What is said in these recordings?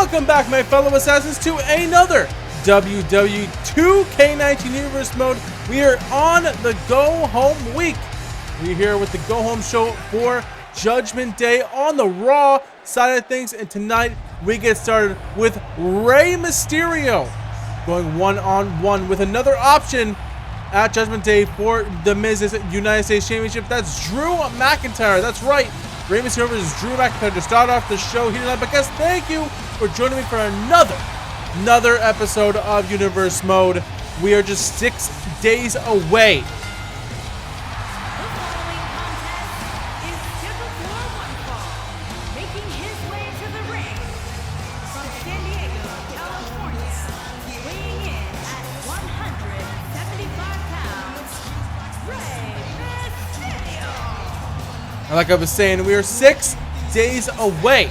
Welcome back, my fellow assassins, to another WWE 2K19 Universe mode. We are on the Go Home week. We're here with the Go Home show for Judgment Day on the Raw side of things, and tonight we get started with Rey Mysterio going one-on-one with another option at Judgment Day for the Miz's United States Championship. That's Drew McIntyre. That's right. Rey Mysterio versus Drew McIntyre to start off the show here tonight. But guys, thank you for joining me for another episode of Universe Mode. We are just 6 days away. Like I was saying, we are 6 days away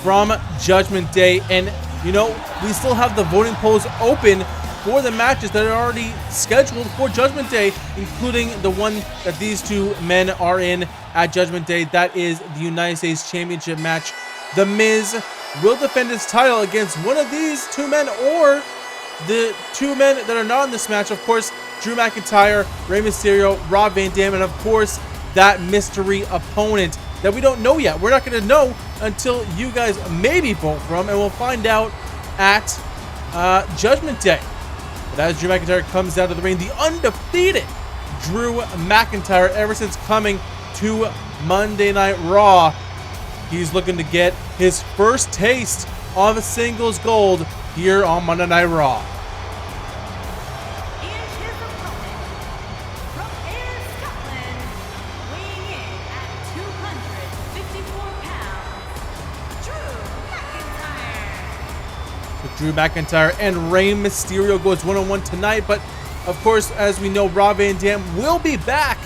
from Judgment Day, and you know, we still have the voting polls open for the matches that are already scheduled for Judgment Day, including the one that these two men are in at Judgment Day. That is the United States Championship match. The Miz will defend his title against one of these two men, or the two men that are not in this match. Of course, Drew McIntyre, Rey Mysterio, Rob Van Dam, and of course, that mystery opponent that we don't know yet. We're not going to know until you guys maybe vote for him, and we'll find out at Judgment Day. But as Drew McIntyre comes out of the ring, the undefeated Drew McIntyre, ever since coming to Monday Night Raw, he's looking to get his first taste of singles gold here on Monday Night Raw. Drew McIntyre and Rey Mysterio goes one-on-one tonight, but of course, as we know, Rob Van Dam will be back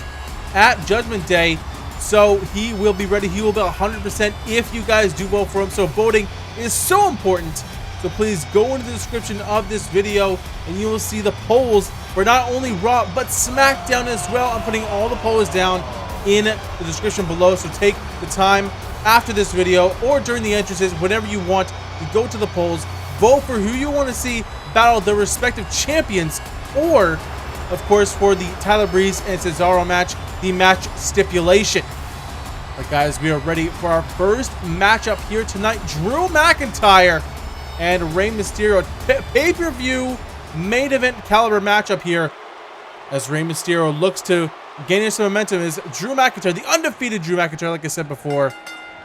at Judgment Day, so he will be ready. He will be 100% if you guys do vote for him. So voting is so important. So please go into the description of this video, and you will see the polls for not only Raw but SmackDown as well. I'm putting all the polls down in the description below, so take the time after this video or during the entrances, whenever you want, to go to the polls. Vote for who you want to see battle their respective champions, or, of course, for the Tyler Breeze and Cesaro match, the match stipulation. But guys, we are ready for our first matchup here tonight. Drew McIntyre and Rey Mysterio. Pay-per-view main event caliber matchup here, as Rey Mysterio looks to gain some momentum, as Drew McIntyre, the undefeated Drew McIntyre, like I said before,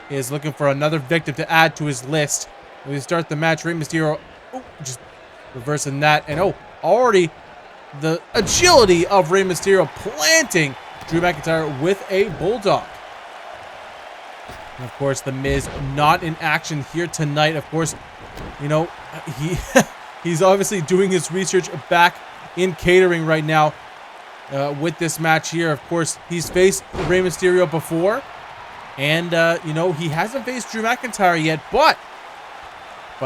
is looking for another victim to add to his list. We start the match. Rey Mysterio, just reversing that, and already the agility of Rey Mysterio planting Drew McIntyre with a bulldog. And of course, the Miz not in action here tonight. Of course, you know, he's obviously doing his research back in catering right now with this match here. Of course, he's faced Rey Mysterio before, and you know, he hasn't faced Drew McIntyre yet, but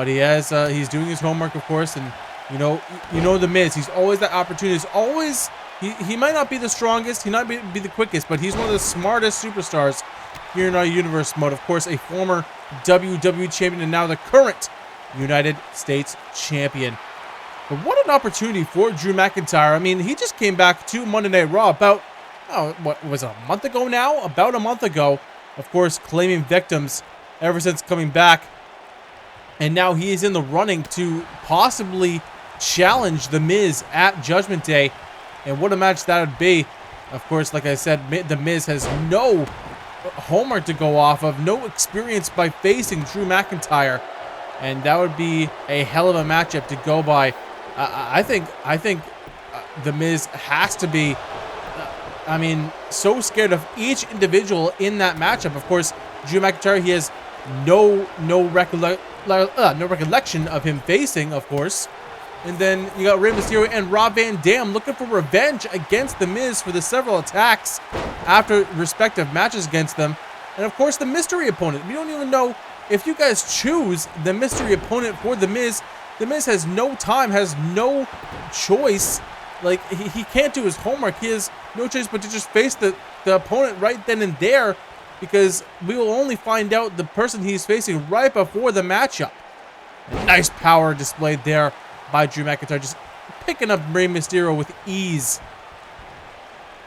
he has. He's doing his homework, of course, and you know the Miz. He's always that opportunity. He's always. He might not be the strongest. He might be the quickest, but he's one of the smartest superstars here in our Universe mode. Of course, a former WWE champion and now the current United States champion. But what an opportunity for Drew McIntyre. I mean, he just came back to Monday Night Raw about what was it, a month ago now? About a month ago. Of course, claiming victims ever since coming back. And now he is in the running to possibly challenge The Miz at Judgment Day. And what a match that would be. Of course, like I said, The Miz has no homework to go off of, no experience by facing Drew McIntyre. And that would be a hell of a matchup to go by. I think The Miz has to be, I mean, so scared of each individual in that matchup. Of course, Drew McIntyre, he has no recollection of him facing, of course. And then you got Rey Mysterio and Rob Van Dam looking for revenge against The Miz for the several attacks after respective matches against them. And of course, the mystery opponent. We don't even know if you guys choose the mystery opponent for The Miz. The Miz has no time, has no choice. Like, he can't do his homework. He has no choice but to just face the opponent right then and there, because we will only find out the person he's facing right before the matchup. Nice power displayed there by Drew McIntyre, just picking up Rey Mysterio with ease.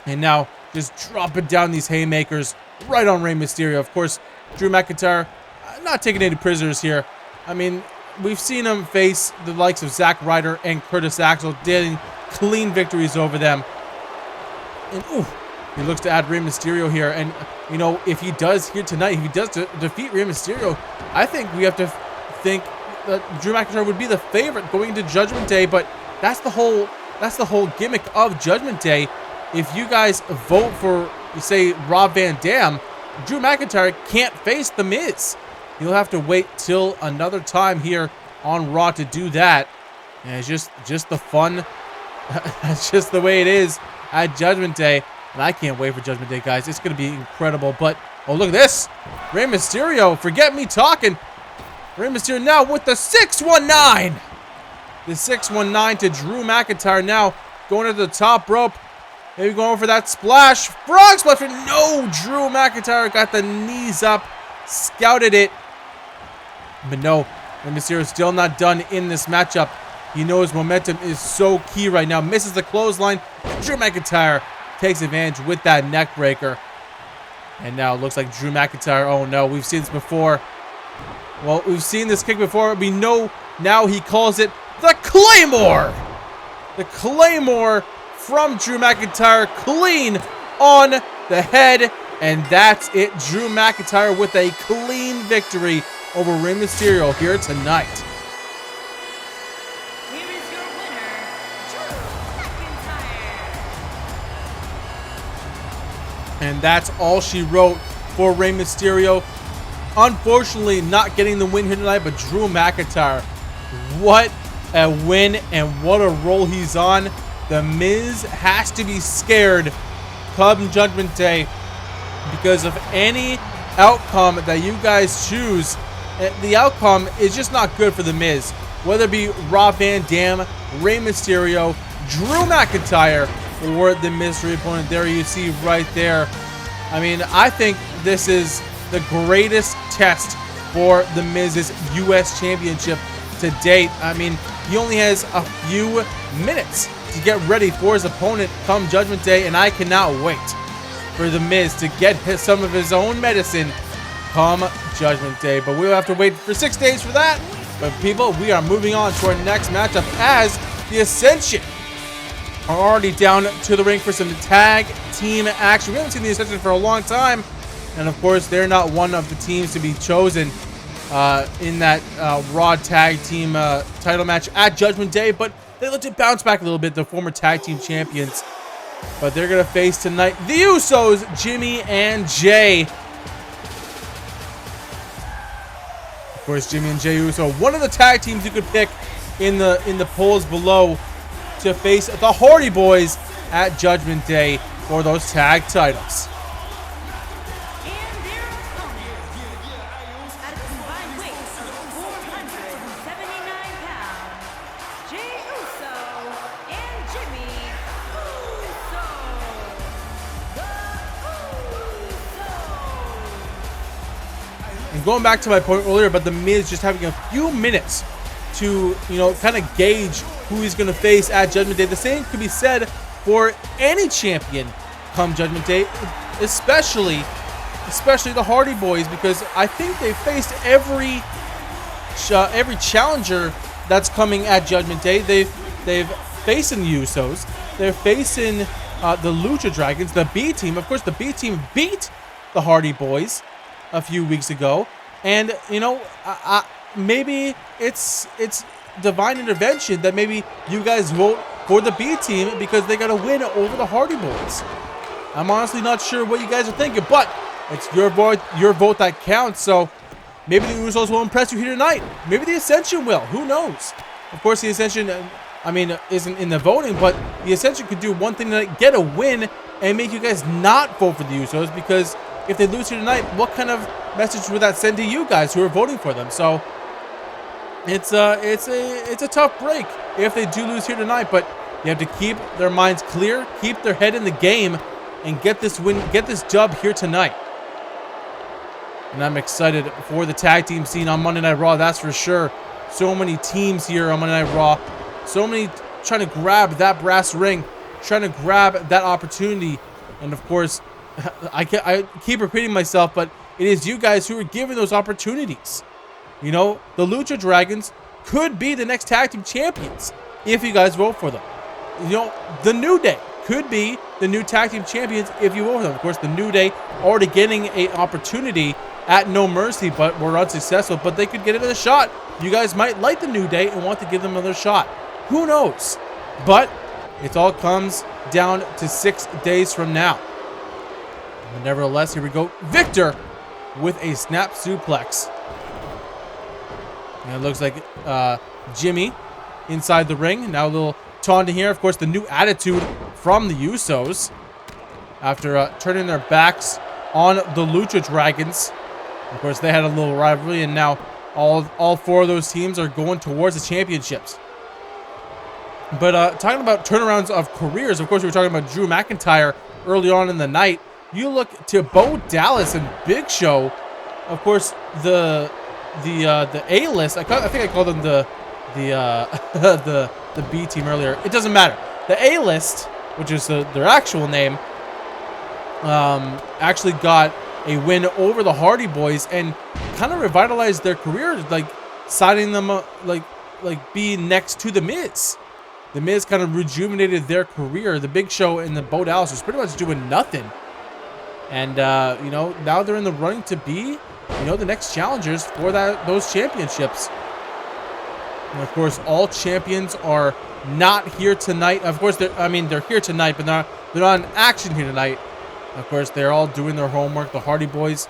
And now just dropping down these haymakers right on Rey Mysterio. Of course, Drew McIntyre not taking any prisoners here. I mean, we've seen him face the likes of Zack Ryder and Curtis Axel, getting clean victories over them. And ooh, he looks to add Rey Mysterio here. And, you know, if he does here tonight, if he does defeat Rey Mysterio, I think we have to think that Drew McIntyre would be the favorite going into Judgment Day. But that's the whole gimmick of Judgment Day. If you guys vote for, say, Rob Van Dam, Drew McIntyre can't face The Miz. He'll have to wait till another time here on Raw to do that. And it's just the fun. That's just the way it is at Judgment Day. And I can't wait for Judgment Day, guys. It's going to be incredible. But, oh, look at this. Rey Mysterio, forget me talking. Rey Mysterio now with the 619. The 619 to Drew McIntyre now going to the top rope. Maybe going for that splash. Frog splash. No, Drew McIntyre got the knees up. Scouted it. But no, Rey Mysterio still not done in this matchup. He knows momentum is so key right now. Misses the clothesline. Drew McIntyre takes advantage with that neck breaker. And now it looks like Drew McIntyre. Oh no, we've seen this before. Well, we've seen this kick before. We know now he calls it the Claymore. The Claymore from Drew McIntyre, clean on the head. And that's it. Drew McIntyre with a clean victory over Rey Mysterio here tonight. Here is your winner, Drew McIntyre. And that's all she wrote for Rey Mysterio. Unfortunately, not getting the win here tonight, but Drew McIntyre, what a win and what a roll he's on. The Miz has to be scared come Judgment Day because of any outcome that you guys choose. The outcome is just not good for The Miz. Whether it be Rob Van Dam, Rey Mysterio, Drew McIntyre, or the mystery opponent. There you see right there. I mean, I think this is the greatest test for The Miz's U.S. Championship to date. I mean, he only has a few minutes to get ready for his opponent come Judgment Day, and I cannot wait for The Miz to get some of his own medicine come Judgment Day. But we'll have to wait for 6 days for that. But people, we are moving on to our next matchup as the Ascension are already down to the ring for some tag team action. We haven't seen the Ascension for a long time. And of course, they're not one of the teams to be chosen in that Raw tag team title match at Judgment Day. But they look to bounce back a little bit, the former tag team champions. But they're going to face tonight the Usos, Jimmy and Jay. Of course, Jimmy and Jay Uso, one of the tag teams you could pick in the polls below to face the Hardy Boys at Judgment Day for those tag titles. And their opponents, at a combined weight of 479 pounds, Jay Uso and Jimmy Uso. The Usos. And going back to my point earlier about The Miz just having a few minutes to, you know, kind of gauge who he's going to face at Judgment Day. The same could be said for any champion come Judgment Day, especially the Hardy Boys, because I think they've faced every challenger that's coming at Judgment Day. They've facing the Usos. They're facing the Lucha Dragons, the B Team. Of course, the B Team beat the Hardy Boys a few weeks ago, and you know, maybe it's divine intervention that maybe you guys vote for the B Team because they got to win over the Hardy Boys. I'm honestly not sure what you guys are thinking, but it's your vote that counts. So maybe the Usos will impress you here tonight. Maybe the Ascension will. Who knows? Of course, the Ascension, I mean, isn't in the voting, but the Ascension could do one thing tonight, get a win, and make you guys not vote for the Usos, because if they lose here tonight, what kind of message would that send to you guys who are voting for them? So it's a tough break if they do lose here tonight, but you have to keep their minds clear, keep their head in the game, and get this win, get this dub here tonight. And I'm excited for the tag team scene on Monday Night Raw, that's for sure. so many teams here on Monday Night Raw. So many trying to grab that brass ring, trying to grab that opportunity. And of course, I keep repeating myself, but it is you guys who are giving those opportunities. You know, the Lucha Dragons could be the next tag team champions if you guys vote for them. You know, the New Day could be the new tag team champions if you vote for them. Of course, the New Day already getting an opportunity at No Mercy, but were unsuccessful. But they could get another shot. You guys might like the New Day and want to give them another shot. Who knows? But it all comes down to 6 days from now. But nevertheless, here we go. Victor with a snap suplex. And it looks like Jimmy inside the ring. Now a little taunting here. Of course, the new attitude from the Usos after turning their backs on the Lucha Dragons. Of course, they had a little rivalry, and now all four of those teams are going towards the championships. But talking about turnarounds of careers, of course, we were talking about Drew McIntyre early on in the night. You look to Bo Dallas and Big Show. Of course, the A-list. I think I called them the B team earlier. It doesn't matter. The A-list, which is their actual name, actually got a win over the Hardy Boys and kind of revitalized their careers, like signing them like being next to the Miz. The Miz kind of rejuvenated their career. The Big Show and the Bo Dallas was pretty much doing nothing. And, you know, now they're in the running to be, you know, the next challengers for those championships. And, of course, all champions are not here tonight. Of course, they're here tonight, but they're not in action here tonight. Of course, they're all doing their homework. The Hardy Boys,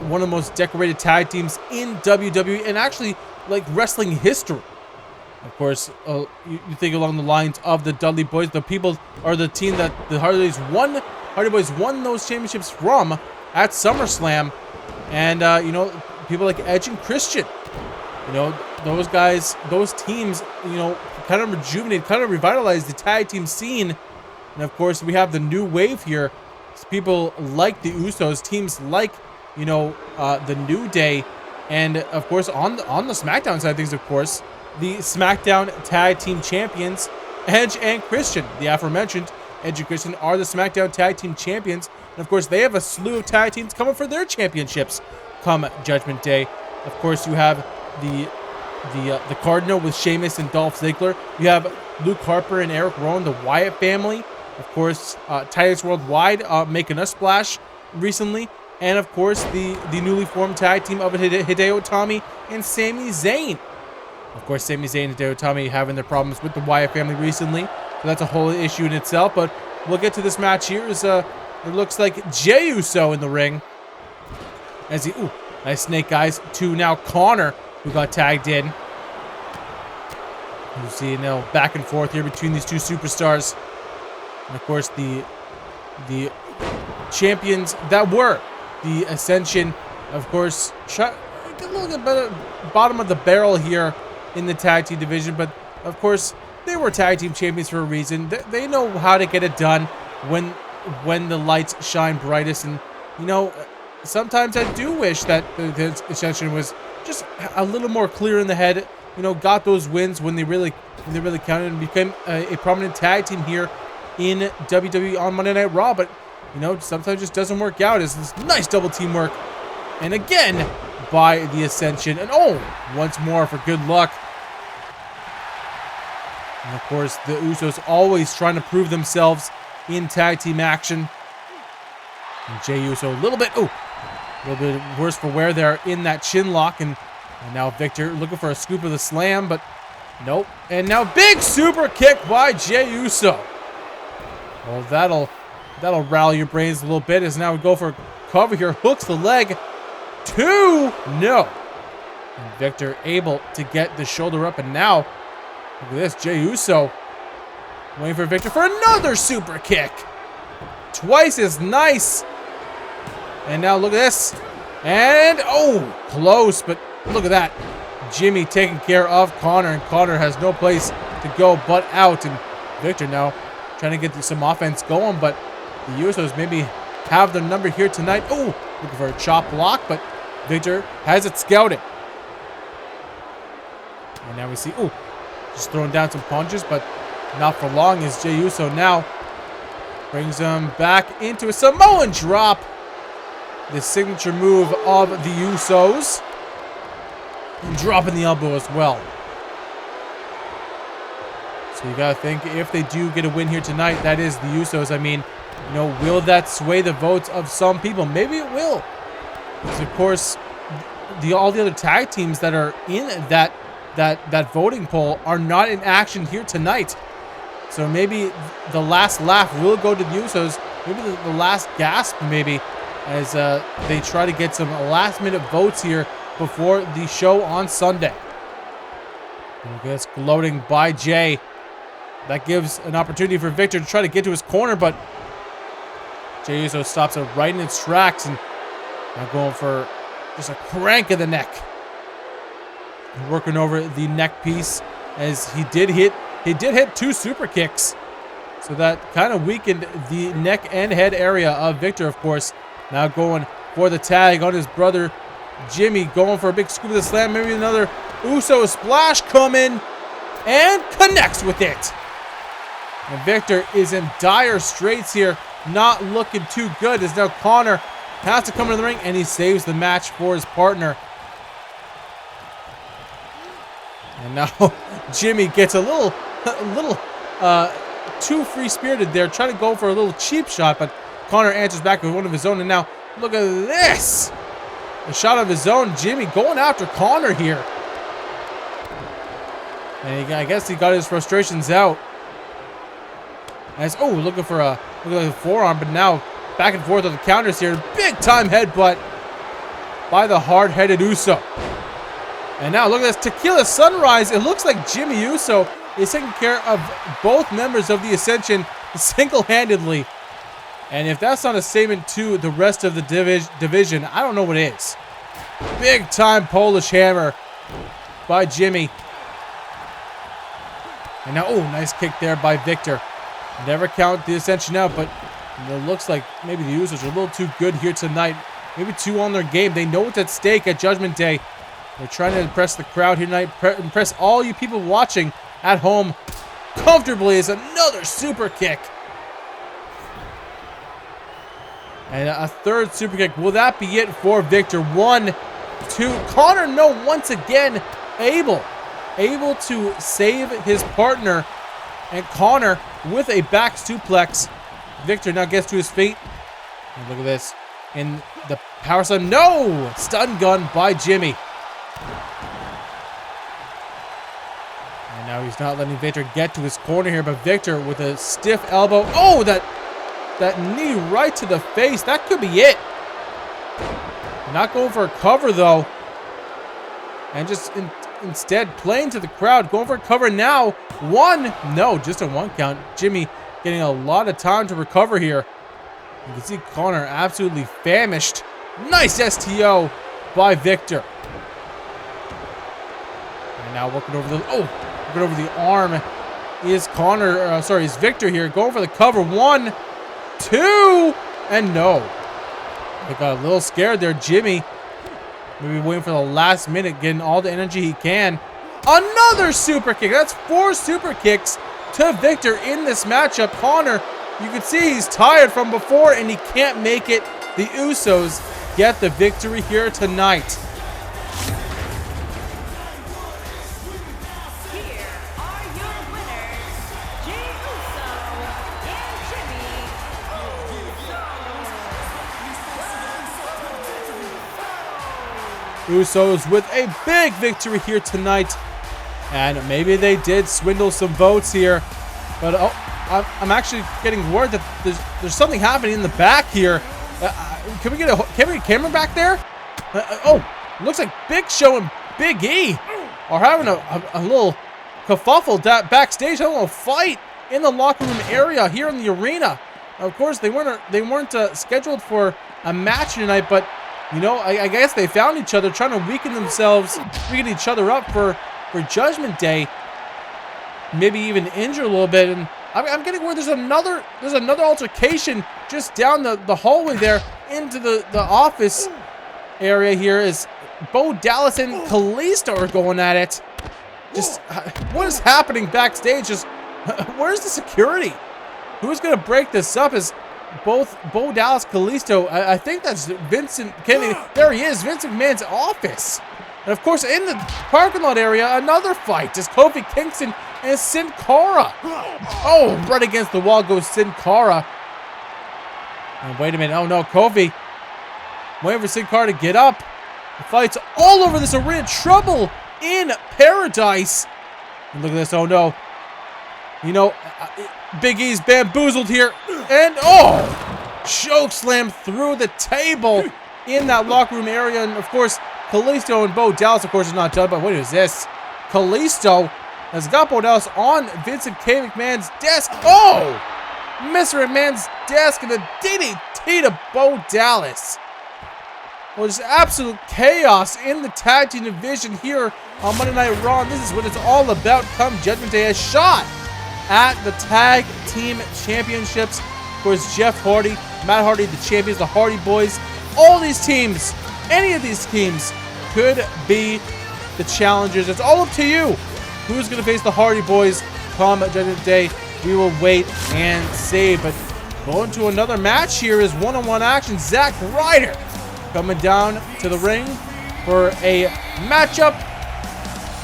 one of the most decorated tag teams in WWE and actually, like, wrestling history. Of course, you think along the lines of the Dudley Boys. The people are the team that the Hardy Boys won those championships from at SummerSlam. And, you know, people like Edge and Christian. You know, those guys, those teams, you know, kind of rejuvenated, kind of revitalized the tag team scene. And, of course, we have the new wave here. It's people like the Usos, teams like, you know, the New Day. And, of course, on the SmackDown side of things, of course, the SmackDown Tag Team Champions, Edge and Christian. The aforementioned Edge and Christian are the SmackDown Tag Team Champions. And, of course, they have a slew of tag teams coming for their championships come Judgment Day. Of course, you have the Cardinal with Sheamus and Dolph Ziggler. You have Luke Harper and Eric Rowan, the Wyatt family. Of course, Titus Worldwide making a splash recently. And, of course, the newly formed tag team of Hideo Itami and Sami Zayn. Of course, Sami Zayn and Hideo Itami having their problems with the Wyatt family recently. So that's a whole issue in itself. But we'll get to this match here. It looks like Jey Uso in the ring. As he, nice snake eyes to now Connor, who got tagged in. You see, you know, back and forth here between these two superstars. And of course, the champions that were the Ascension, of course, get a little bit better bottom of the barrel here in the tag team division. But of course, they were tag team champions for a reason. They know how to get it done when the lights shine brightest. And you know, sometimes I do wish that the Ascension was just a little more clear in the head. You know, got those wins when they really counted and became a prominent tag team here in WWE on Monday Night Raw. But you know, sometimes it just doesn't work out. It's this nice double teamwork, and again by the Ascension, and once more for good luck. And of course, the Usos always trying to prove themselves in tag team action. And Jey Uso a little bit worse for wear there in that chin lock. And now Victor looking for a scoop of the slam, but nope. And now big super kick by Jey Uso. Well, that'll rally your brains a little bit as now we go for cover here. Hooks the leg. 2, no. And Victor able to get the shoulder up, and now look at this, Jey Uso waiting for Victor for another super kick. Twice as nice. And now look at this. And close, but look at that. Jimmy taking care of Connor, and Connor has no place to go but out. And Victor now trying to get some offense going, but the Usos maybe have their number here tonight. Looking for a chop block, but Victor has it scouted. And now we see, ooh, just throwing down some punches, but not for long as Jey Uso now brings him back into a Samoan drop. The signature move of the Usos. And dropping the elbow as well. So you gotta think, if they do get a win here tonight, that is the Usos. I mean, you know, will that sway the votes of some people? Maybe it will. Because of course, all the other tag teams that are in that voting poll are not in action here tonight. So maybe the last laugh will go to the Usos. Maybe the last gasp, maybe, as they try to get some last-minute votes here before the show on Sunday. I guess gloating by Jey. That gives an opportunity for Victor to try to get to his corner, but Jey Uso stops it right in its tracks and now going for just a crank of the neck. Working over the neck piece as he did hit 2 super kicks. So that kind of weakened the neck and head area of Victor, of course. Now going for the tag on his brother Jimmy, going for a big scoop of the slam. Maybe another Uso splash coming, and connects with it. And Victor is in dire straits here, not looking too good, as now Connor has to come into the ring, and he saves the match for his partner. And now Jimmy gets a little too free-spirited there, trying to go for a little cheap shot, but Connor answers back with one of his own. And now look at this, a shot of his own. Jimmy going after Connor here, and I guess he got his frustrations out. As looking for a forearm, but now back and forth on the counters here. Big time headbutt by the hard-headed Uso. And now look at this Tequila Sunrise. It looks like Jimmy Uso is taking care of both members of the Ascension single-handedly. And if that's not a statement to the rest of the division, I don't know what is. Big-time Polish hammer by Jimmy. And now, nice kick there by Victor. Never count the Ascension out, but it looks like maybe the Usos are a little too good here tonight. Maybe too on their game. They know what's at stake at Judgment Day. They're trying to impress the crowd here tonight, impress all you people watching at home comfortably. As another super kick. And a third super kick. Will that be it for Victor? 1, 2. Connor, no, once again, able to save his partner. And Connor with a back suplex. Victor now gets to his feet. And look at this. In the power slam. No! Stun gun by Jimmy. And now he's not letting Victor get to his corner here. But Victor with a stiff elbow. Oh, that knee right to the face. That could be it. Not going for a cover, though. And just instead playing to the crowd. Going for a cover now. 1. No, just a 1 count. Jimmy getting a lot of time to recover here. You can see Connor absolutely famished. Nice STO by Victor. And now working over the arm is is Victor here. Going for the cover. 1, 2, and no. They got a little scared there. Jimmy maybe waiting for the last minute, getting all the energy he can. Another super kick. That's 4 super kicks to Victor in this matchup. Connor, you can see he's tired from before, and he can't make it. The Usos get the victory here tonight. Here are your winners, Jey Uso and Jimmy Uso. Usos with a big victory here tonight. And maybe they did swindle some votes here. But I'm actually getting word that there's something happening in the back here. Can we get a camera back there? Looks like Big Show and Big E are having a little kerfuffle backstage, a little fight in the locker room area here in the arena. Of course, they weren't scheduled for a match tonight, but you know, I guess they found each other, trying to weaken each other up for Judgment Day. Maybe even injure a little bit. And I'm getting where there's another altercation just down the hallway there into the office area here, as Bo Dallas and Kalisto are going at it. Just what is happening backstage? Just where's the security? Who's gonna break this up? Is both Bo Dallas, Kalisto? I think that's Vincent Kennedy. There he is, Vince McMahon's office. And of course, in the parking lot area, another fight. Just Kofi Kingston and Sin Cara. Oh, right against the wall goes Sin Cara. And wait a minute. Oh no, Kofi waiting for Sin Cara to get up. The fight's all over this arena. Trouble in paradise. And look at this. Oh no. You know, Big E's bamboozled here. And oh, choke slam through the table in that locker room area. And of course, Kalisto and Bo Dallas, of course, is not done. But what is this? Kalisto has got Bo Dallas on Vincent K. McMahon's desk. Oh, Mr. McMahon's desk and a DDT to Bo Dallas. Well, just absolute chaos in the tag team division here on Monday Night Raw. And this is what it's all about come Judgment Day. A shot at the tag team championships. Of course, Jeff Hardy, Matt Hardy, the champions, the Hardy Boys. All these teams, any of these teams could be the challengers. It's all up to you. Who's going to face the Hardy Boys come Judgment Day? We will wait and see. But going to another match here is one-on-one action. Zack Ryder coming down to the ring for a matchup.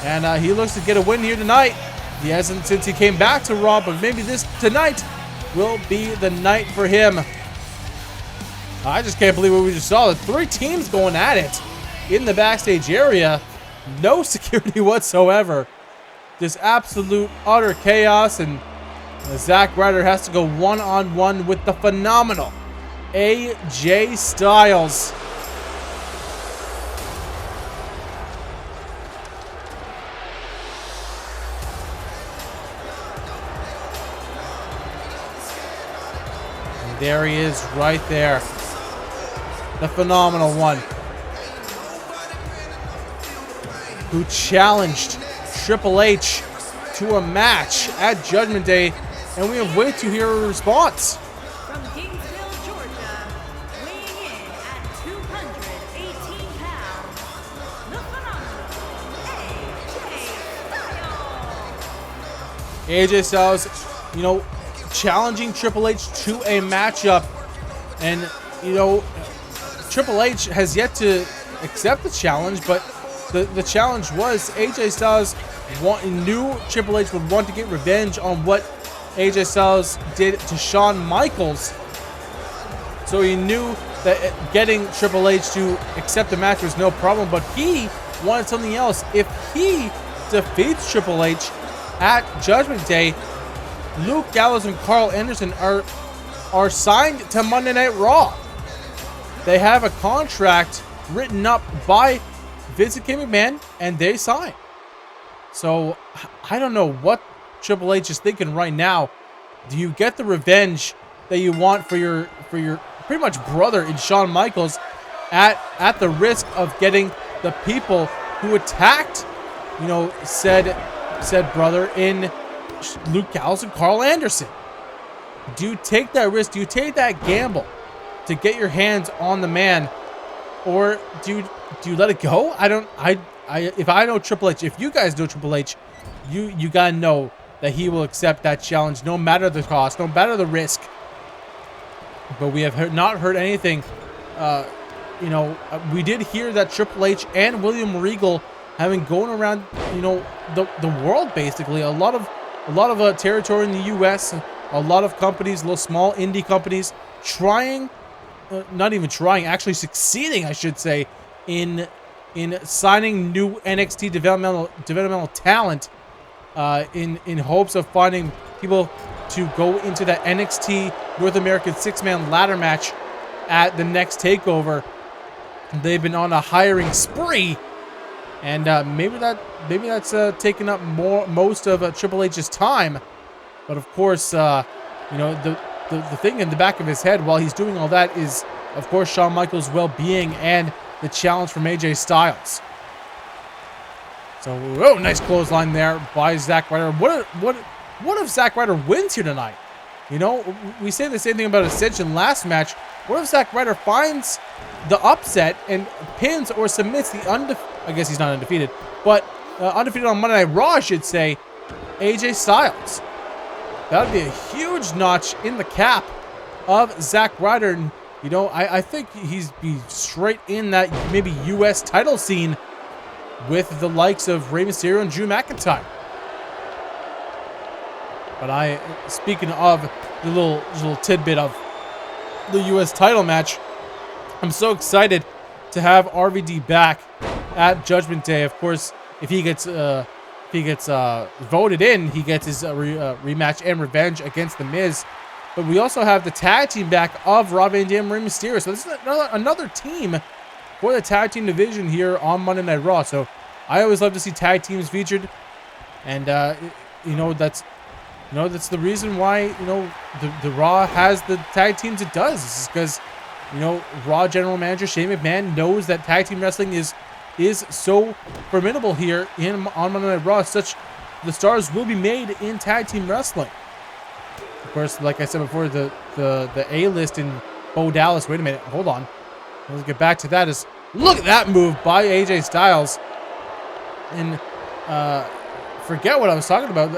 And he looks to get a win here tonight. He hasn't since he came back to Raw, but maybe tonight will be the night for him. I just can't believe what we just saw. The three teams going at it in the backstage area. No security whatsoever. Just absolute utter chaos. And Zack Ryder has to go one-on-one with the phenomenal AJ Styles. And there he is right there. The phenomenal one. Who challenged Triple H to a match at Judgment Day. And we have wait to hear a response. From Gainesville, Georgia, weighing in at 218 pounds, the phenomenal AJ Styles. AJ Styles, you know, challenging Triple H to a matchup. And, you know, Triple H has yet to accept the challenge, but the challenge was AJ Styles knew Triple H would want to get revenge on what AJ Styles did to Shawn Michaels. So he knew that getting Triple H to accept the match was no problem, but he wanted something else. If he defeats Triple H at Judgment Day, Luke Gallows and Carl Anderson are signed to Monday Night Raw. They have a contract written up by Vincent K. McMahon, and they sign. So I don't know what Triple H is thinking right now. Do you get the revenge that you want for your pretty much brother in Shawn Michaels at the risk of getting the people who attacked, you know, said brother in Luke Gallows and Carl Anderson? Do you take that risk? Do you take that gamble to get your hands on the man, or do you let it go? If I know Triple H, if you guys know Triple H, you gotta know that he will accept that challenge no matter the cost, no matter the risk. But we have not heard anything. You know, we did hear that Triple H and William Regal have been going around, you know, the world basically. A lot of territory in the U.S. A lot of companies, little small indie companies, trying, not even trying, actually succeeding, I should say, in signing new NXT developmental talent, in hopes of finding people to go into that NXT North American 6-man ladder match at the next takeover. They've been on a hiring spree, and maybe that's taken up most of Triple H's time. But of course, you know, the thing in the back of his head while he's doing all that is, of course, Shawn Michaels' well-being and the challenge from AJ Styles. So, oh, nice clothesline there by Zack Ryder. What if Zack Ryder wins here tonight? You know, we say the same thing about Ascension last match. What if Zack Ryder finds the upset and pins or submits the I guess he's not undefeated, but undefeated on Monday Night Raw, I should say, AJ Styles. That would be a huge notch in the cap of Zack Ryder. And, you know, I think he's be straight in that maybe U.S. title scene with the likes of Rey Mysterio and Drew McIntyre. But speaking of the little tidbit of the U.S. title match, I'm so excited to have RVD back at Judgment Day. Of course, if he gets voted in, he gets his rematch and revenge against The Miz. But we also have the tag team back of Rob Van Dam and Rey Mysterio. So this is another team for the tag team division here on Monday Night Raw. So I always love to see tag teams featured, and that's the reason why the Raw has the tag teams it does. This is because Raw General Manager Shane McMahon knows that tag team wrestling is so formidable here on Monday Night Raw. The stars will be made in tag team wrestling. Of course, like I said before, the A-list in Bo Dallas. Wait a minute, hold on. Let's get back to that. Look at that move by AJ Styles. And forget what I was talking about.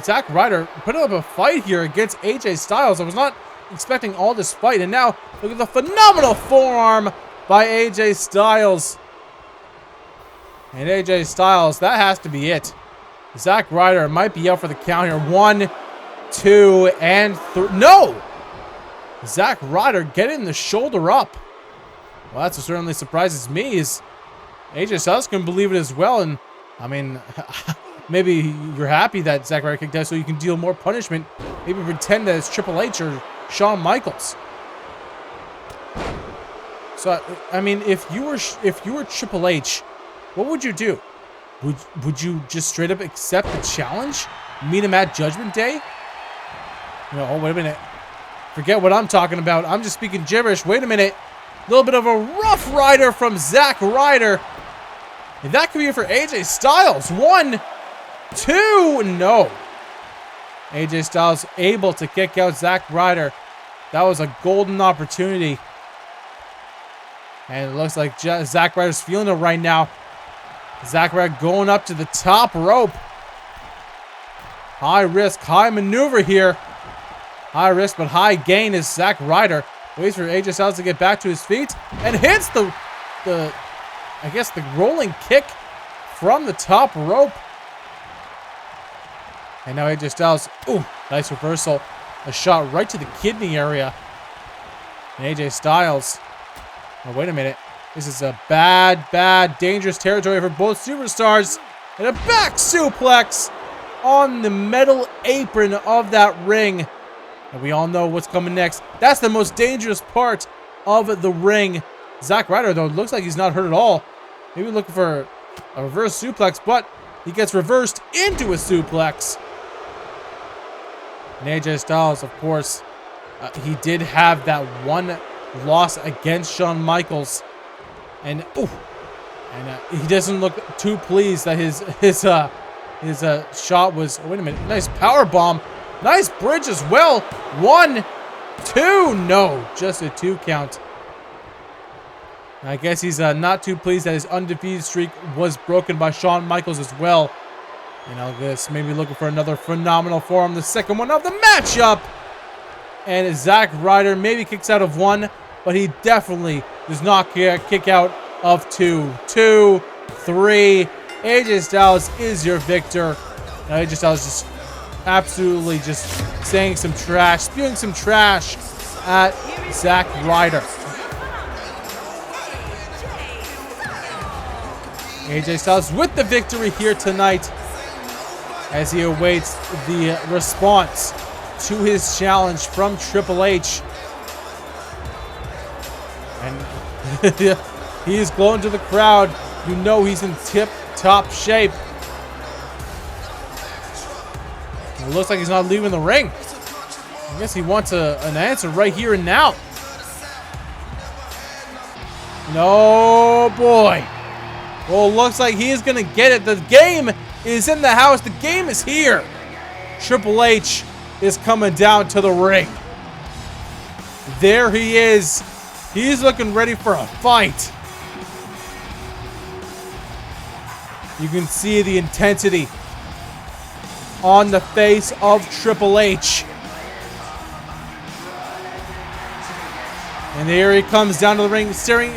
Zack Ryder putting up a fight here against AJ Styles. I was not expecting all this fight, and now look at the phenomenal forearm by AJ Styles. And AJ Styles, that has to be it. Zack Ryder might be out for the count here. 1, 2, and 3. No! Zack Ryder getting the shoulder up. Well, that's what certainly surprises me. Is AJ Styles can believe it as well. And I mean, maybe you're happy that Zack Ryder kicked out so you can deal more punishment. Maybe pretend that it's Triple H or Shawn Michaels. So I mean, if you were Triple H, what would you do? Would you just straight up accept the challenge? Meet him at Judgment Day? Oh, wait a minute. Forget what I'm talking about. I'm just speaking gibberish. Wait a minute. A little bit of a rough rider from Zack Ryder. And that could be it for AJ Styles. 1, 2, no. AJ Styles able to kick out Zack Ryder. That was a golden opportunity. And it looks like Zack Ryder's feeling it right now. Zack Ryder going up to the top rope. High risk, high maneuver here. High risk, but high gain is Zack Ryder. Waits for AJ Styles to get back to his feet and hits the rolling kick from the top rope. And now AJ Styles, ooh, nice reversal. A shot right to the kidney area. And AJ Styles, oh, wait a minute. This is a bad, dangerous territory for both superstars. And a back suplex on the metal apron of that ring. And we all know what's coming next. That's the most dangerous part of the ring. Zack Ryder, though, looks like he's not hurt at all. Maybe looking for a reverse suplex, but he gets reversed into a suplex. And AJ Styles, of course, he did have that one loss against Shawn Michaels. And he doesn't look too pleased that his shot was. Oh, wait a minute! Nice power bomb, nice bridge as well. 1, 2, no, just a 2 count. And I guess he's not too pleased that his undefeated streak was broken by Shawn Michaels as well. This maybe looking for another phenomenal forearm, the second one of the matchup. And Zack Ryder maybe kicks out of 1, but he definitely does not kick out of 2. 2, 3. AJ Styles is your victor. Now AJ Styles just absolutely just saying some trash, spewing some trash at Zack Ryder. AJ Styles with the victory here tonight as he awaits the response to his challenge from Triple H. And he's glowing to the crowd. He's in tip-top shape. It looks like he's not leaving the ring. I guess he wants an answer right here and now. No, boy. Well, looks like he is going to get it. The game is in the house. The game is here. Triple H is coming down to the ring. There he is. He's looking ready for a fight. You can see the intensity on the face of Triple H. And here he comes down to the ring, staring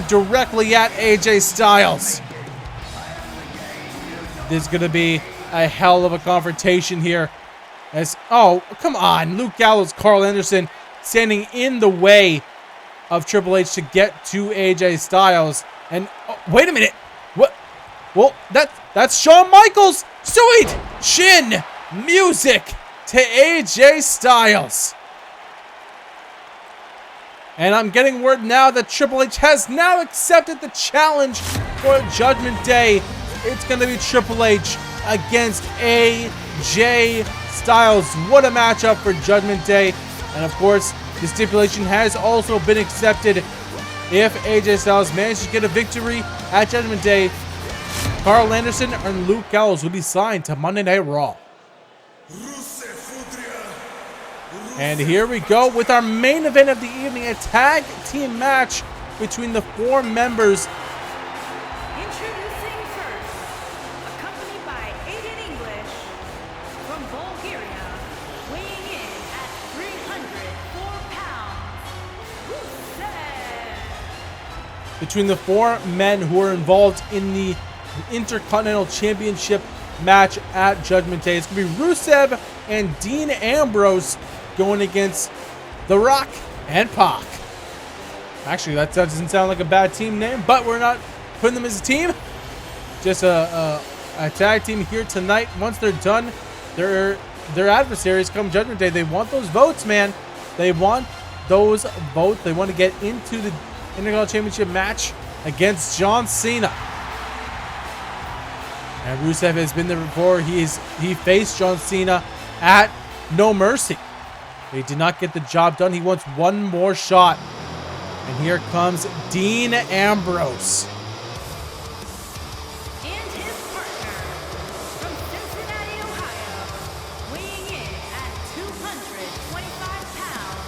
directly at AJ Styles. This is going to be a hell of a confrontation here. Oh, come on. Luke Gallows, Carl Anderson standing in the way of Triple H to get to AJ Styles. And oh, wait a minute. What? Well, that's Shawn Michaels. Sweet chin music to AJ Styles. And I'm getting word now that Triple H has now accepted the challenge for Judgment Day. It's going to be Triple H against AJ Styles. What a matchup for Judgment Day. And of course, the stipulation has also been accepted. If AJ Styles manages to get a victory at Judgment Day, Carl Anderson and Luke Gallows will be signed to Monday Night Raw. And here we go with our main event of the evening, a tag team match between the 4 members. Introducing first, accompanied by Aiden English from Bulgaria, weighing in at 304 pounds, Rusev. Between the 4 men who are involved in the Intercontinental Championship match at Judgment Day. It's going to be Rusev and Dean Ambrose going against The Rock and PAC. Actually, that doesn't sound like a bad team name, but we're not putting them as a team. Just a tag team here tonight. Once they're done, their adversaries come Judgment Day. They want those votes, man. They want those votes. They want to get into the Intercontinental Championship match against John Cena. And Rusev has been there before. He faced John Cena at No Mercy. He did not get the job done. He wants one more shot. And here comes Dean Ambrose. And his partner from Cincinnati, Ohio, weighing in at 225 pounds,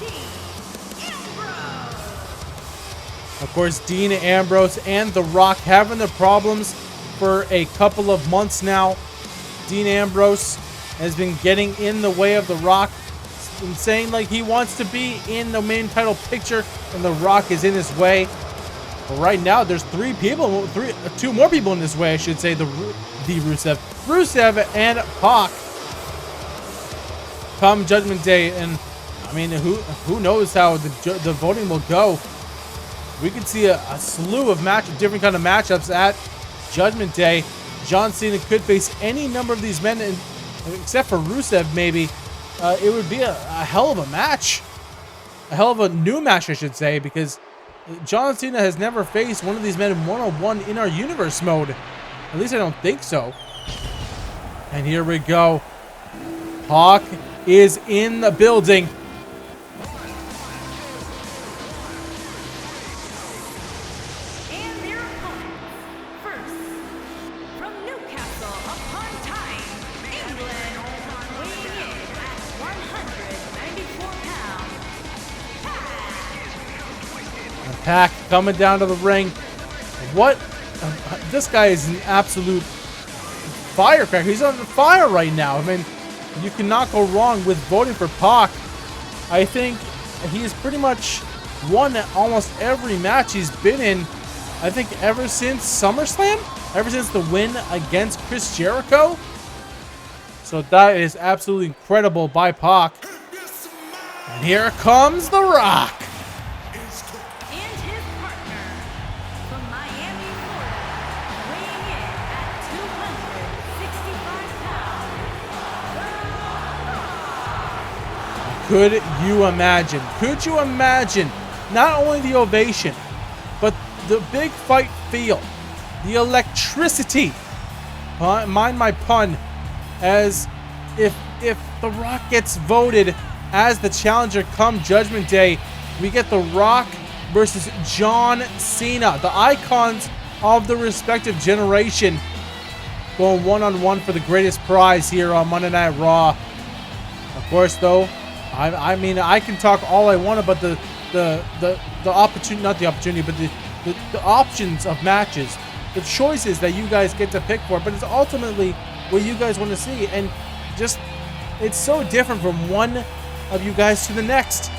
Dean Ambrose. Of course, Dean Ambrose and The Rock having their problems for a couple of months now. Dean Ambrose has been getting in the way of The Rock and saying like he wants to be in the main title picture, and The Rock is in his way. But right now, there's 2 more people in this way, I should say. The Rusev and PAC come Judgment Day, and I mean, who knows how the voting will go. We could see a slew of different kind of matchups at Judgment Day. John Cena could face any number of these men, except for Rusev, maybe. It would be a hell of a match. A hell of a new match, I should say, because John Cena has never faced one of these men in one-on-one in our universe mode. At least I don't think so. And here we go. PAC is in the building. And their opponents, first, from Newcastle upon Tyne, England, weighing in at 194 pounds, PAC coming down to the ring. What? This guy is an absolute firecracker. He's on fire right now. I mean, you cannot go wrong with voting for PAC. I think he's pretty much won almost every match he's been in. I think ever since SummerSlam, ever since the win against Chris Jericho. So that is absolutely incredible by PAC. And here comes The Rock. and his partner from Miami, Florida, weighing in at 265 pounds, Could you imagine? Could you imagine not only the ovation, but the big fight feel, the electricity, mind my pun, as if The Rock gets voted as the challenger come Judgment Day, we get The Rock versus John Cena, the icons of the respective generation, going one-on-one for the greatest prize here on Monday Night Raw. Of course, though, I mean, I can talk all I want about the opportunity, not the opportunity, but the options of matches the choices that you guys get to pick for, but it's ultimately what you guys want to see. And just, it's so different from one of you guys to the next.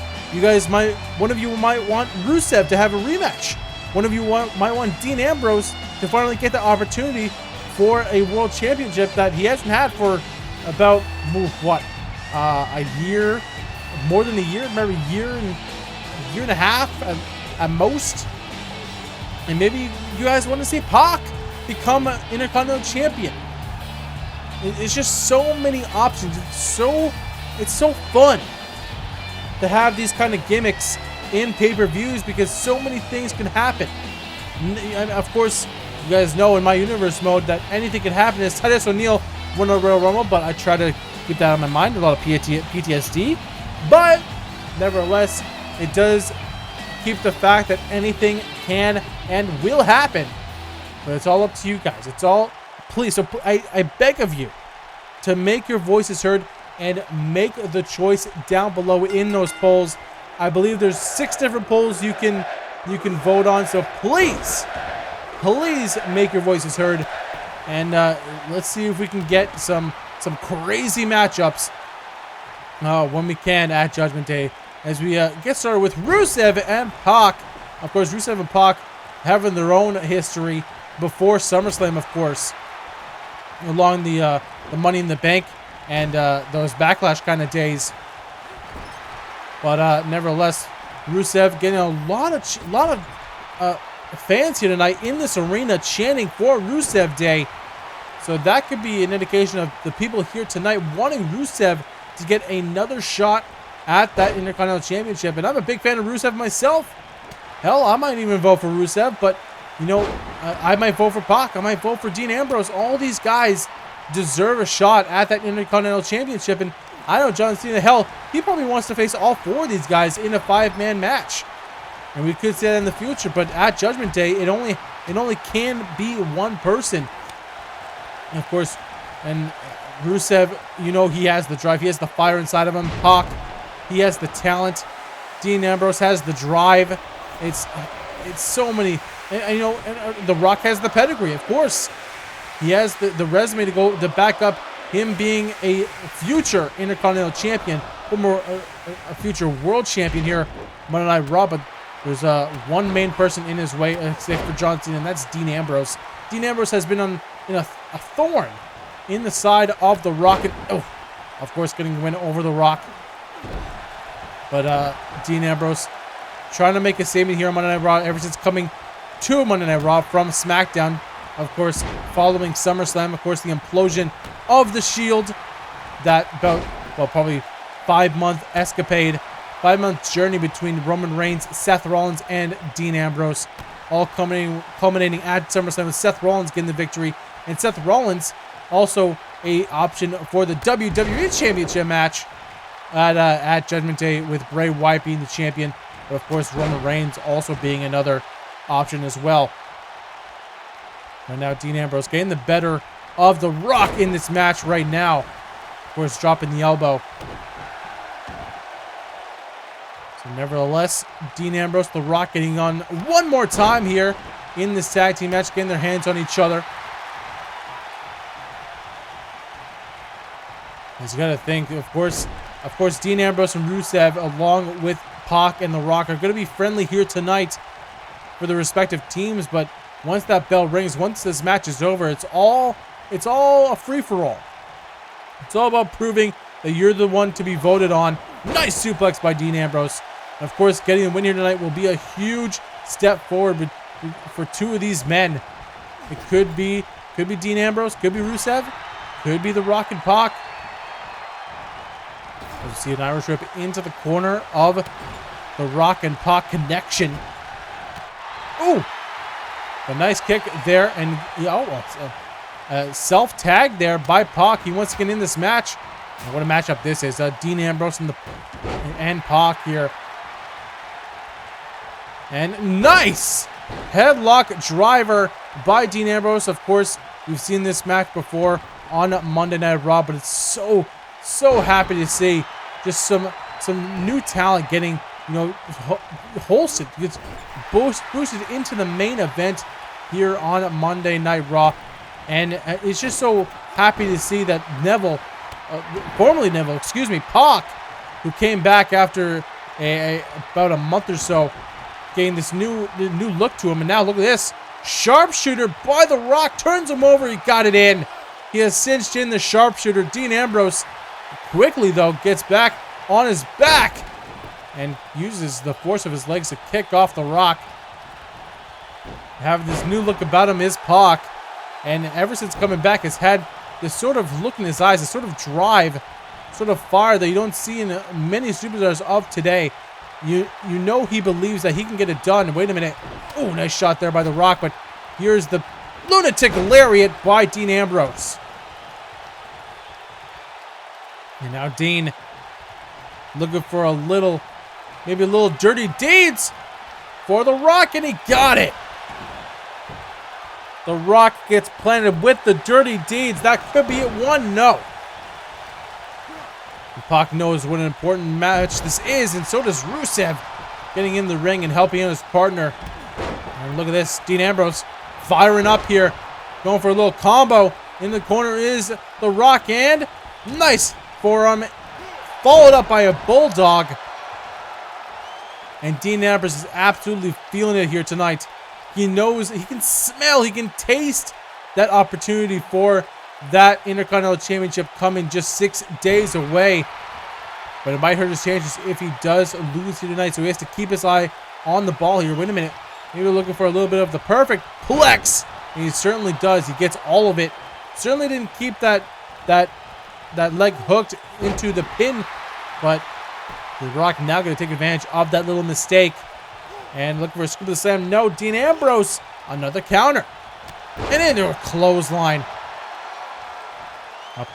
One of you might want Rusev to have a rematch. One of you might want Dean Ambrose to finally get the opportunity for a world championship that he hasn't had for about, a year, more than a year, maybe a year and a half at most. And maybe you guys want to see PAC become an Intercontinental Champion. It's just so many options. It's so fun to have these kind of gimmicks in pay-per-views because so many things can happen. And of course, you guys know in my universe mode that anything can happen. As Titus O'Neil won a Royal Rumble, but I try to keep that on my mind. A lot of PTSD. But nevertheless, it does keep the fact that anything can and will happen. But it's all up to you guys. It's all, please. So I beg of you to make your voices heard and make the choice down below in those polls. I believe there's 6 different polls you can vote on. So please make your voices heard. And let's see if we can get some crazy matchups when we can at Judgment Day. As we get started with Rusev and PAC. Of course, Rusev and PAC having their own history before SummerSlam, of course, along the Money in the Bank and those Backlash kind of days. But nevertheless, Rusev getting a lot of fans here tonight in this arena chanting for Rusev Day. So that could be an indication of the people here tonight wanting Rusev to get another shot at that Intercontinental Championship. And I'm a big fan of Rusev myself. Hell, I might even vote for Rusev, but, you know, I might vote for PAC. I might vote for Dean Ambrose. All these guys deserve a shot at that Intercontinental Championship. And I know John Cena, hell, he probably wants to face all 4 of these guys in a 5-man match. And we could see that in the future, but at Judgment Day, it only can be one person. And of course, and Rusev, you know, he has the drive. He has the fire inside of him. PAC, he has the talent. Dean Ambrose has the drive. It's so many. And you know, and The Rock has the pedigree, of course. He has the resume to back up him being a future Intercontinental Champion, or a future World Champion here Monday Night Raw. But there's one main person in his way, except for John Cena, and that's Dean Ambrose. Dean Ambrose has been in a thorn in the side of The Rock, and of course, getting the win over The Rock. But Dean Ambrose trying to make a statement here on Monday Night Raw ever since coming to Monday Night Raw from SmackDown. Of course, following SummerSlam, of course, the implosion of the Shield, that probably 5-month escapade, 5-month journey between Roman Reigns, Seth Rollins, and Dean Ambrose, all culminating at SummerSlam with Seth Rollins getting the victory, and Seth Rollins also a option for the WWE Championship match at Judgment Day with Bray Wyatt being the champion, but of course Roman Reigns also being another option as well. And now Dean Ambrose getting the better of The Rock in this match right now. Of course, dropping the elbow. So nevertheless, Dean Ambrose, The Rock getting on one more time here in this tag team match, getting their hands on each other. As you got to think, of course, Dean Ambrose and Rusev, along with PAC and The Rock, are going to be friendly here tonight for the respective teams. But once that bell rings, once this match is over, it's all a free-for-all. It's all about proving that you're the one to be voted on. Nice suplex by Dean Ambrose. And of course, getting the win here tonight will be a huge step forward for 2 of these men. It could be Dean Ambrose, could be Rusev, could be The Rock and PAC. You see an Irish whip into the corner of The Rock and PAC connection. Ooh! A nice kick there, and self-tag there by PAC. He wants to get in this match. And what a matchup this is. Dean Ambrose and PAC here. And nice headlock driver by Dean Ambrose. Of course, we've seen this match before on Monday Night Raw, but it's so happy to see just some new talent getting, you know, hosted, gets boosted into the main event here on Monday Night Raw. And it's just so happy to see that Neville, formerly Neville, excuse me, PAC, who came back after about a month or so, gained this new look to him. And now look at this. Sharpshooter by The Rock, turns him over, he got it in. He has cinched in the sharpshooter. Dean Ambrose quickly, though, gets back on his back and uses the force of his legs to kick off The Rock. Have this new look about him is PAC. And ever since coming back, has had this sort of look in his eyes, this sort of drive, sort of fire that you don't see in many superstars of today. You know he believes that he can get it done. Wait a minute. Oh, nice shot there by The Rock. But here's the lunatic lariat by Dean Ambrose. And now Dean looking for a little, maybe a little dirty deeds for The Rock, and he got it. The Rock gets planted with the dirty deeds. That could be it. 1-0. PAC knows what an important match this is, and so does Rusev, getting in the ring and helping out his partner. And look at this. Dean Ambrose firing up here, going for a little combo. In the corner is The Rock, and nice forearm, followed up by a bulldog. And Dean Ambrose is absolutely feeling it here tonight. He knows, he can smell, he can taste that opportunity for that Intercontinental Championship coming just 6 days away. But it might hurt his chances if he does lose here tonight. So he has to keep his eye on the ball here. Wait a minute. Maybe we're looking for a little bit of the perfect plex. And he certainly does. He gets all of it. Certainly didn't keep that leg hooked into the pin. But The Rock now going to take advantage of that little mistake. And looking for a scoop of the slam. No, Dean Ambrose. Another counter. And into a clothesline.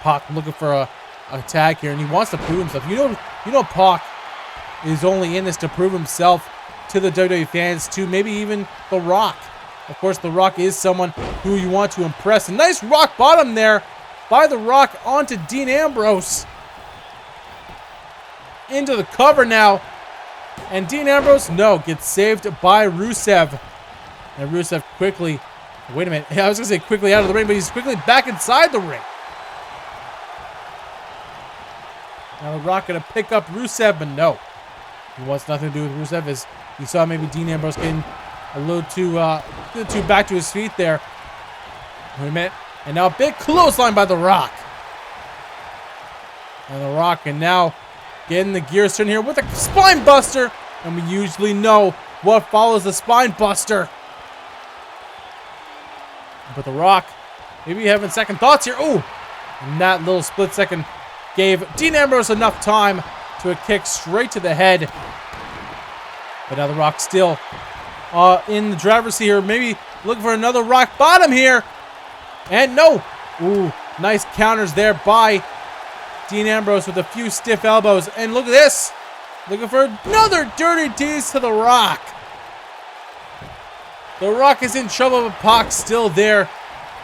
PAC looking for a tag here, and he wants to prove himself. You know PAC is only in this to prove himself to the WWE fans, to maybe even The Rock. Of course, The Rock is someone who you want to impress. A nice rock bottom there by The Rock onto Dean Ambrose. Into the cover now. And Dean Ambrose, no, gets saved by Rusev. And Rusev quickly, wait a minute, I was going to say quickly out of the ring, but he's quickly back inside the ring. Now The Rock going to pick up Rusev, but no. He wants nothing to do with Rusev, as you saw maybe Dean Ambrose getting a little too back to his feet there. Wait a minute. And now a big clothesline by The Rock. And The Rock can now getting the gears turned here with a spine buster. And we usually know what follows the spine buster. But The Rock, maybe having second thoughts here. Oh, and that little split second gave Dean Ambrose enough time to a kick straight to the head. But now The Rock still in the driver's seat here. Maybe looking for another rock bottom here. And no. Ooh, nice counters there by Dean Ambrose with a few stiff elbows. And look at this. Looking for another dirty tease to The Rock. The Rock is in trouble, but PAC still there.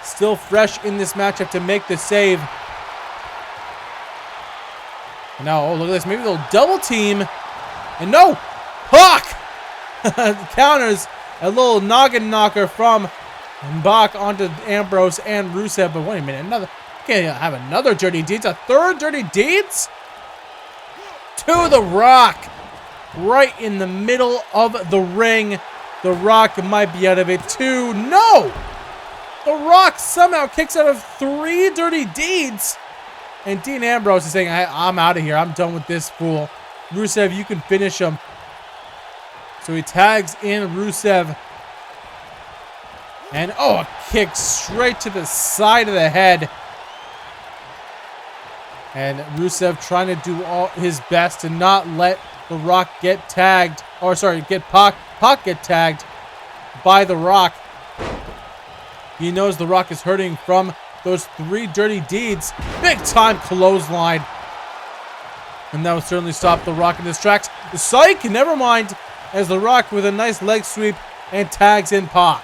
Still fresh in this matchup to make the save. And now, oh, look at this. Maybe they'll double team. And no. PAC counters a little noggin knocker from PAC onto Ambrose and Rusev. But wait a minute. Another. Okay, have another dirty deeds. A third dirty deeds to The Rock. Right in the middle of the ring. The Rock might be out of it too. No! The Rock somehow kicks out of 3 dirty deeds. And Dean Ambrose is saying, I'm out of here. I'm done with this fool. Rusev, you can finish him. So he tags in Rusev. And, oh, a kick straight to the side of the head. And Rusev trying to do all his best to not let The Rock get tagged. Or, sorry, get PAC get tagged by The Rock. He knows The Rock is hurting from those 3 dirty deeds. Big time clothesline. And that will certainly stop The Rock in his tracks. The psych, never mind. As The Rock with a nice leg sweep and tags in PAC.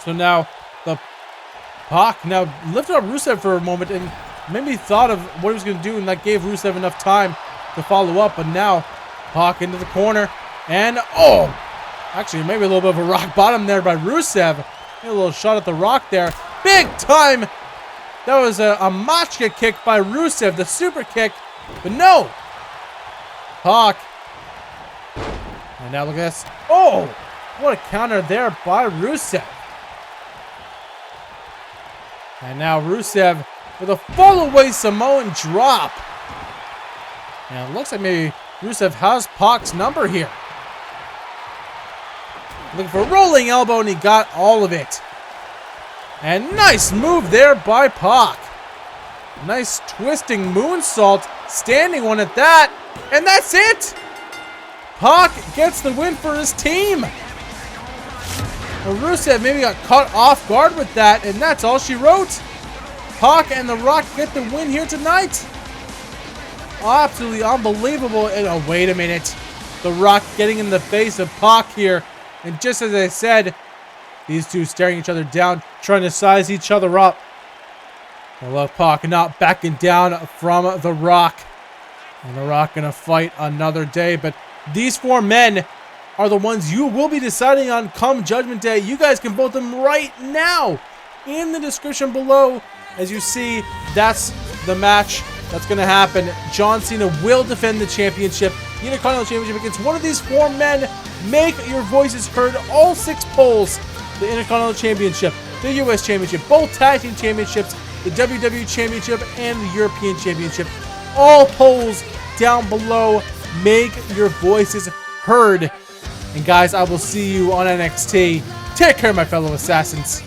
So now the PAC now lifted up Rusev for a moment and maybe thought of what he was going to do, and that gave Rusev enough time to follow up. But now PAC into the corner. And, oh! Actually, maybe a little bit of a rock bottom there by Rusev. A little shot at the Rock there. Big time! That was a Machka kick by Rusev, the super kick. But no! PAC. And now look at this. Oh! What a counter there by Rusev. And now Rusev with a fall-away Samoan drop. And it looks like maybe Rusev has PAC's number here. Looking for a rolling elbow, and he got all of it. And nice move there by PAC. Nice twisting moonsault. Standing one at that. And that's it. PAC gets the win for his team. Well, Rusev maybe got caught off guard with that, and that's all she wrote. PAC and The Rock get the win here tonight. Absolutely unbelievable. And oh, wait a minute. The Rock getting in the face of PAC here. And just as I said, these two staring each other down, trying to size each other up. I love PAC not backing down from The Rock. And The Rock gonna fight another day. But these four men are the ones you will be deciding on come Judgment Day. You guys can vote them right now in the description below. As you see, that's the match that's going to happen. John Cena will defend the championship, the Intercontinental Championship, against one of these four men. Make your voices heard. All 6 polls: the Intercontinental Championship, the US Championship, both Tag Team Championships, the WWE Championship, and the European Championship. All polls down below. Make your voices heard. And guys, I will see you on NXT. Take care, my fellow assassins.